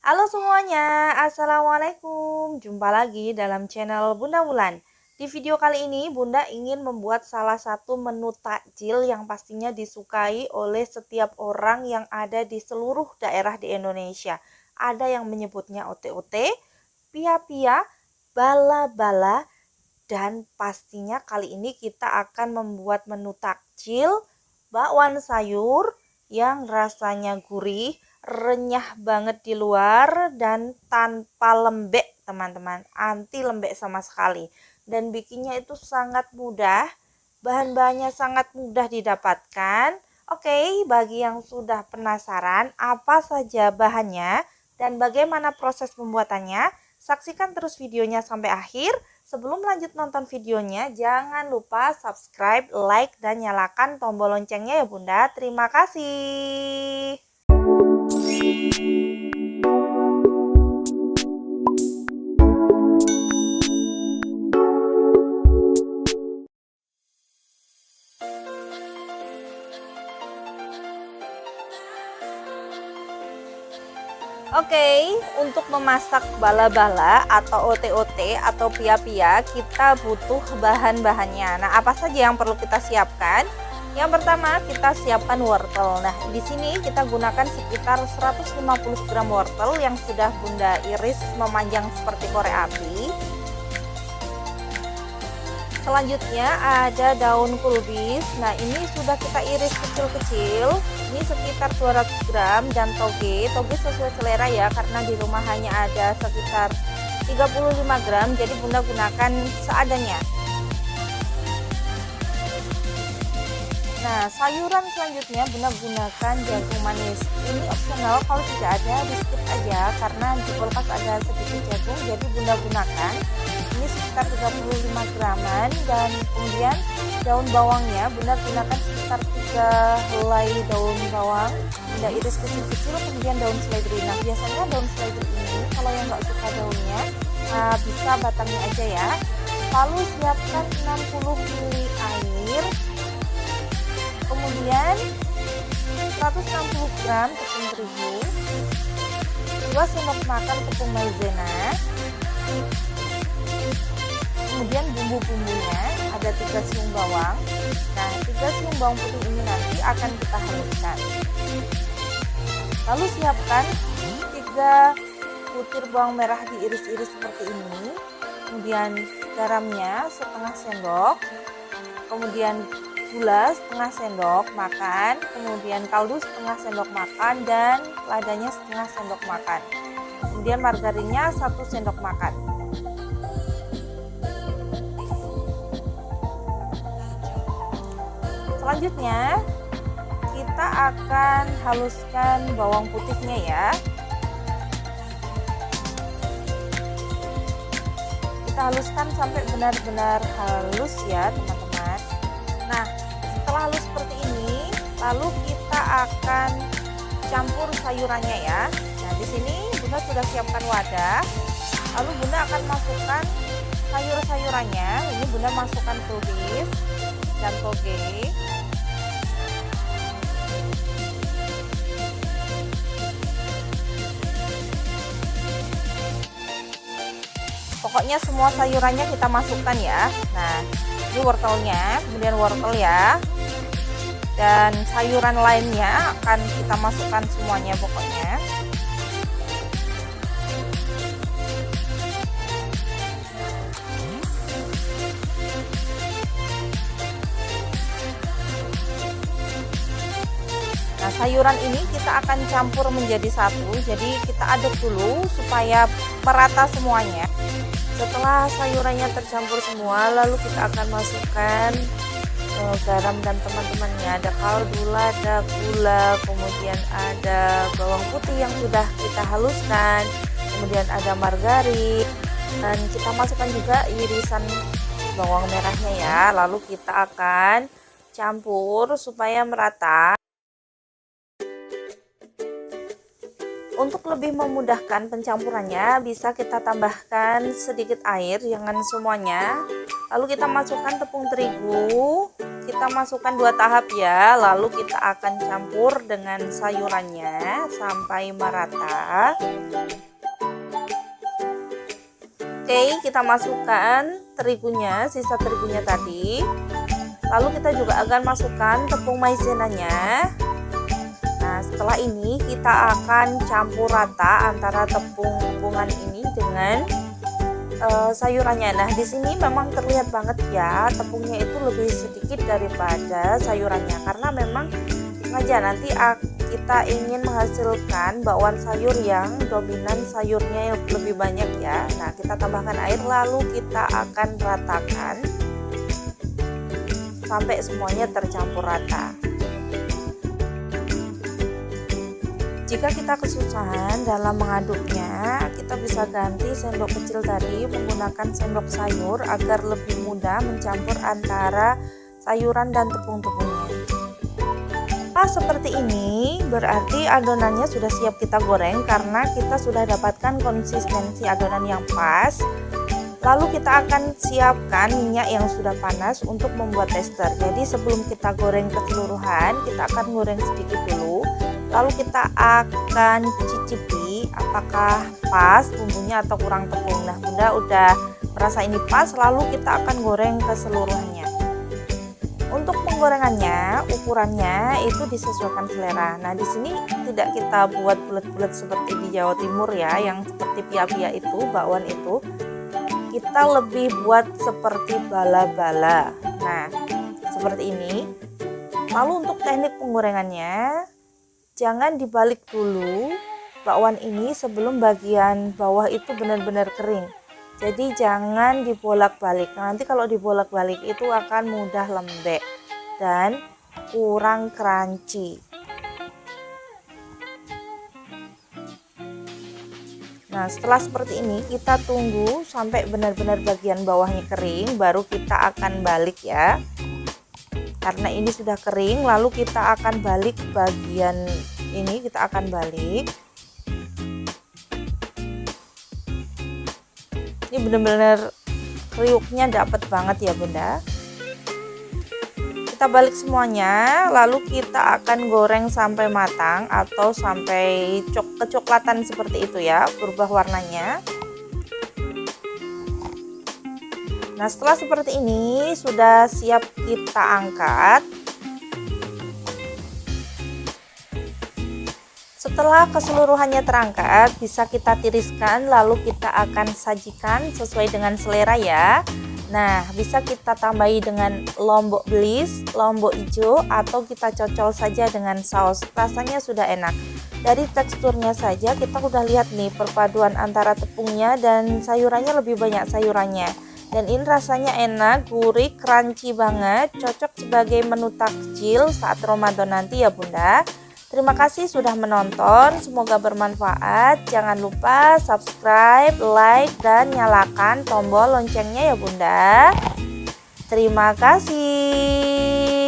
Halo semuanya, Assalamualaikum. Jumpa lagi dalam channel Bunda Wulan. Di video kali ini Bunda ingin membuat salah satu menu takjil yang pastinya disukai oleh setiap orang yang ada di seluruh daerah di Indonesia. Ada yang menyebutnya ote-ote, pia-pia, bala-bala, dan pastinya kali ini kita akan membuat menu takjil bakwan sayur yang rasanya gurih, renyah banget di luar dan tanpa lembek, teman-teman, anti lembek sama sekali. Dan bikinnya itu sangat mudah, bahan-bahannya sangat mudah didapatkan. Oke, bagi yang sudah penasaran apa saja bahannya dan bagaimana proses pembuatannya, saksikan terus videonya sampai akhir. Sebelum lanjut nonton videonya, jangan lupa subscribe, like, dan nyalakan tombol loncengnya ya Bunda. Terima kasih. Oke, untuk memasak bala-bala atau ote-ote atau pia-pia, kita butuh bahan-bahannya. Nah, apa saja yang perlu kita siapkan? Yang pertama, kita siapkan wortel. Nah, di sini kita gunakan sekitar 150 gram wortel yang sudah Bunda iris memanjang seperti korek api. Selanjutnya ada daun kulbis. Nah, ini sudah kita iris kecil-kecil. Ini sekitar 200 gram dan toge sesuai selera ya, karena di rumah hanya ada sekitar 35 gram, jadi Bunda gunakan seadanya. Nah, sayuran selanjutnya Bunda gunakan jagung manis. Ini opsional, kalau tidak ada di skip aja, karena di kulkas ada sedikit jagung, jadi Bunda gunakan. Ini sekitar 35 graman. Dan kemudian daun bawangnya Bunda gunakan sekitar 3 helai daun bawang. Bunda iris kecil-kecil. Kemudian daun seledri. Nah, biasanya daun seledri ini kalau yang nggak suka daunnya, bisa batangnya aja ya. Lalu siapkan 60 ml air. Kemudian 160 gram tepung terigu, 2 sendok makan tepung maizena. Kemudian bumbu-bumbunya ada 3 siung bawang. Nah, 3 siung bawang putih ini nanti akan kita haluskan. Lalu siapkan 3 butir bawang merah diiris-iris seperti ini. Kemudian garamnya setengah sendok. Kemudian gula setengah sendok makan, kemudian kaldu setengah sendok makan, dan ladanya setengah sendok makan. Kemudian margarinnya 1 sendok makan. Selanjutnya kita akan haluskan bawang putihnya ya. Kita haluskan sampai benar-benar halus ya teman-teman. Nah, setelah halus seperti ini, lalu kita akan campur sayurannya ya. Nah, di sini Bunda sudah siapkan wadah. Lalu Bunda akan masukkan sayur-sayurannya. Ini Bunda masukkan kubis dan toge. Pokoknya semua sayurannya kita masukkan ya. Nah, ini wortelnya, kemudian wortel ya, dan sayuran lainnya akan kita masukkan semuanya pokoknya. Nah, sayuran ini kita akan campur menjadi satu, jadi kita aduk dulu supaya merata semuanya. Setelah sayurannya tercampur semua, lalu kita akan masukkan garam dan teman-temannya. Ada kaldu, lada, gula, kemudian ada bawang putih yang sudah kita haluskan, kemudian ada margarin, dan kita masukkan juga irisan bawang merahnya ya. Lalu kita akan campur supaya merata. Untuk lebih memudahkan pencampurannya, bisa kita tambahkan sedikit air, jangan semuanya. Lalu kita masukkan tepung terigu, kita masukkan 2 tahap ya, lalu kita akan campur dengan sayurannya sampai merata. Oke, kita masukkan terigunya, sisa terigunya tadi. Lalu kita juga akan masukkan tepung maizenanya. Nah, setelah ini kita akan campur rata antara tepung-tepungan ini dengan sayurannya. Nah, di sini memang terlihat banget ya, tepungnya itu lebih sedikit daripada sayurannya karena memang sengaja nanti kita ingin menghasilkan bakwan sayur yang dominan sayurnya yang lebih banyak ya. Nah, kita tambahkan air lalu kita akan ratakan sampai semuanya tercampur rata. Jika kita kesusahan dalam mengaduknya, kita bisa ganti sendok kecil tadi menggunakan sendok sayur agar lebih mudah mencampur antara sayuran dan tepung-tepungnya. Pas seperti ini berarti adonannya sudah siap kita goreng karena kita sudah dapatkan konsistensi adonan yang pas. Lalu kita akan siapkan minyak yang sudah panas untuk membuat tester. Jadi sebelum kita goreng keseluruhan, kita akan goreng sedikit dulu. Lalu kita akan cicipi apakah pas bumbunya atau kurang tepung. Nah, Bunda udah merasa ini pas, lalu kita akan goreng keseluruhannya. Untuk penggorengannya, ukurannya itu disesuaikan selera. Nah, di sini tidak kita buat bulat-bulat seperti di Jawa Timur ya, yang seperti pia-pia itu, bakwan itu. Kita lebih buat seperti bala-bala. Nah, seperti ini. Lalu untuk teknik penggorengannya, jangan dibalik dulu bakwan ini sebelum bagian bawah itu benar-benar kering. Jadi jangan dibolak-balik. Nanti kalau dibolak-balik itu akan mudah lembek dan kurang crunchy. Nah, setelah seperti ini kita tunggu sampai benar-benar bagian bawahnya kering, baru kita akan balik ya. Karena ini sudah kering, lalu kita akan balik bagian ini, kita akan balik. Ini benar-benar kriuknya dapat banget ya Bunda. Kita balik semuanya, lalu kita akan goreng sampai matang atau sampai kecoklatan seperti itu ya, berubah warnanya. Nah, setelah seperti ini sudah siap kita angkat. Setelah keseluruhannya terangkat, bisa kita tiriskan lalu kita akan sajikan sesuai dengan selera ya. Nah, bisa kita tambahi dengan lombok belis, lombok hijau, atau kita cocol saja dengan saus. Rasanya sudah enak. Dari teksturnya saja kita udah lihat nih perpaduan antara tepungnya dan sayurannya, lebih banyak sayurannya. Dan ini rasanya enak, gurih, crunchy banget, cocok sebagai menu takjil saat Ramadan nanti ya Bunda. Terima kasih sudah menonton, semoga bermanfaat. Jangan lupa subscribe, like, dan nyalakan tombol loncengnya ya Bunda. Terima kasih.